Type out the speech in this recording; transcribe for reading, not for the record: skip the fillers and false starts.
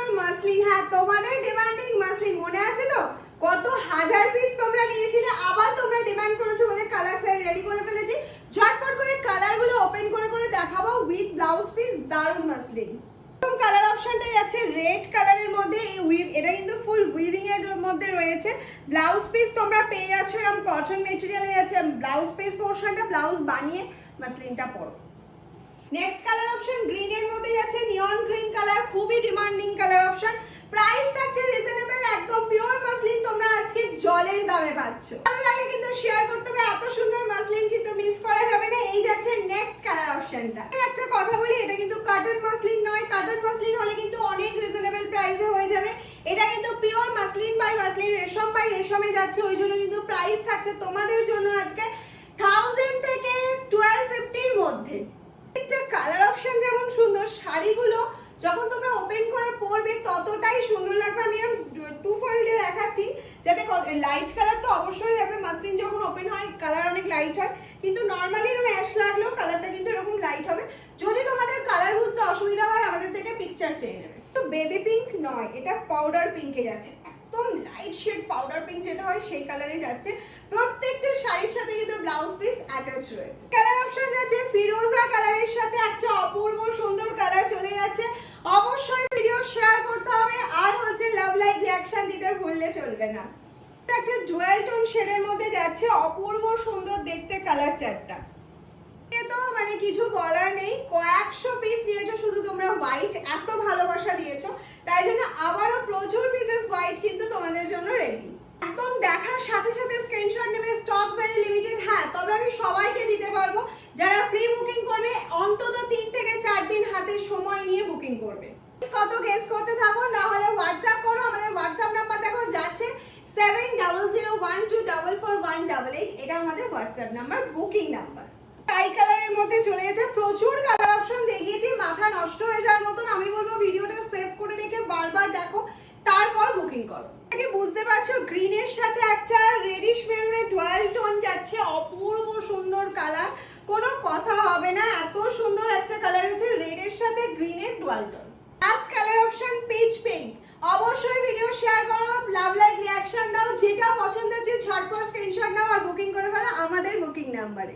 সুন্দর মাসলিন। হ্যাঁ, তোমাদের ডিমান্ডিং মাসলিন মনে আছে তো? কত হাজার পিস তোমরা নিয়েছিলে, আবার তোমরা ডিমান্ড করেছো বলে কালার সেট রেডি করে ফেলেছি। ঝটপট করে কালারগুলো ওপেন করে করে দেখাবো উইথ ব্লাউজ পিস। দারুণ মাসলিন। প্রথম কালার অপশনটা যাচ্ছে রেড কালারের মধ্যে। এই এটা কিন্তু ফুল উইভিং এর মধ্যে রয়েছে। ব্লাউজ পিস তোমরা পেয়ে যাচ্ছ এরকম কটন মেটেরিয়ালে আছে। ব্লাউজ পিস পোরশনটা ব্লাউজ বানিয়ে মাসলিনটা পরো। নেক্সট কালার অপশন গ্রিন এর মধ্যে যাচ্ছে নিয়ন গ্রিন কালার, খুবই ডিমান্ডিং কালার অপশন। প্রাইস থাকছে রিজনেবল, একদম পিওর মাসলিন তোমরা আজকে জলের দামে পাচ্ছ। ভালো লাগলে কিন্তু শেয়ার করতে হবে, এত সুন্দর মাসলিন কিন্তু মিস করা যাবে না। এই যাচ্ছে নেক্সট কালার অপশনটা। একটা কথা বলি, এটা কিন্তু কটন মাসলিন নয়। কটন মাসলিন হলে কিন্তু অনেক রিজনেবল প্রাইসে হয়ে যাবে। এটা কিন্তু পিওর মাসলিন বাই মাসলিন, রেশম বাই রেশমে যাচ্ছে, ওই জন্য কিন্তু প্রাইস থাকছে তোমাদের জন্য আজকে 1000 থেকে 1250 এর মধ্যে। একটা কালার অপশন যেমন সুন্দর, শাড়িগুলো যখন তোমরা ওপেন করে পরবে ততটাই সুন্দর লাগবে। আমি টু ফোল্ডে দেখাচ্ছি যাতে লাইট কালার তো অবশ্যই হবে। মাসলিন যখন ওপেন হয় কালার অনেক লাইট হয়, কিন্তু নর্মালি এরকম অ্যাশ লাগলেও কালারটা কিন্তু এরকম লাইট হবে। যদি তোমাদের কালার বুঝতে অসুবিধা হয় আমাদের থেকে পিকচার চেয়ে নেবে। তো বেবি পিঙ্ক নয়, এটা পাউডার পিঙ্কে যাচ্ছে, একদম লাইট শেড পাউডার পিঙ্ক যেটা হয় সেই কালারে যাচ্ছে। প্রত্যেকটা শাড়ির সাথে কিন্তু ব্লাউজ পিস অ্যাটাচ রয়েছে। কালার অপশন যাচ্ছে ফিরোজা কালারের সাথে একটা অপূর্ব সুন্দর কালার চলে যাচ্ছে। অবশ্যই ভিডিও শেয়ার করতে হবে, আর হচ্ছে লাভ লাইক রিঅ্যাকশন দিতে ভুললে চলবে না। একটা ডুয়াল টোন শেডের মধ্যে যাচ্ছে, অপূর্ব সুন্দর দেখতে কালার চারটা। তো মানে কিছু বলার নেই, কয়েকশো পিস দিয়েছো শুধু তোমরা হোয়াইট, এত ভালোবাসা দিয়েছো, তাই জন্য আবারও প্রচুর পিসেস হোয়াইট কিন্তু তোমাদের জন্য রেডি। একদম দেখার সাথে সাথে স্ক্রিনশট নেবে, স্টক ভেরি লিমিটেড। হ্যাঁ, তবে আমি সবাইকে দিতে পারবো যারা প্রি বুকিং করবে, অন্তত 3 থেকে 4 দিন হাতে সময় নিয়ে বুকিং করবে। কত গেস করতে থাকো, না হলে হোয়াটসঅ্যাপ করো। আমাদের হোয়াটসঅ্যাপ নাম্বার দেখো যাচ্ছে 7001244188। এটা আমাদের হোয়াটসঅ্যাপ নাম্বার, বুকিং নাম্বার। টাই কালারের মধ্যে চলে গেছে, প্রচুর কালার অপশন দেখিয়েছি, মাথা নষ্ট হয়ে যাওয়ার মতন। আমি বলবো ভিডিওটা সেভ করে রেখে বারবার দেখো, তারপর বুকিং করো। বুঝতে পারছো গ্রিনের সাথে একটা রেডিশ মেরুনের ডুয়াল টোন যাচ্ছে, অপূর্ব সুন্দর কালার, কোনো কথা হবে না। এত সুন্দর একটা কালার আছে রেডের সাথে গ্রিনের dual tone. Last colour option pitch pink. অবশ্যই ভিডিও শেয়ার করো, লাভ লাইক রিঅ্যাকশন দাও, যেটা পছন্দ হচ্ছে ঝটপট স্ক্রিনশট নাও আর বুকিং করে ফেলো আমাদের বুকিং নাম্বারে।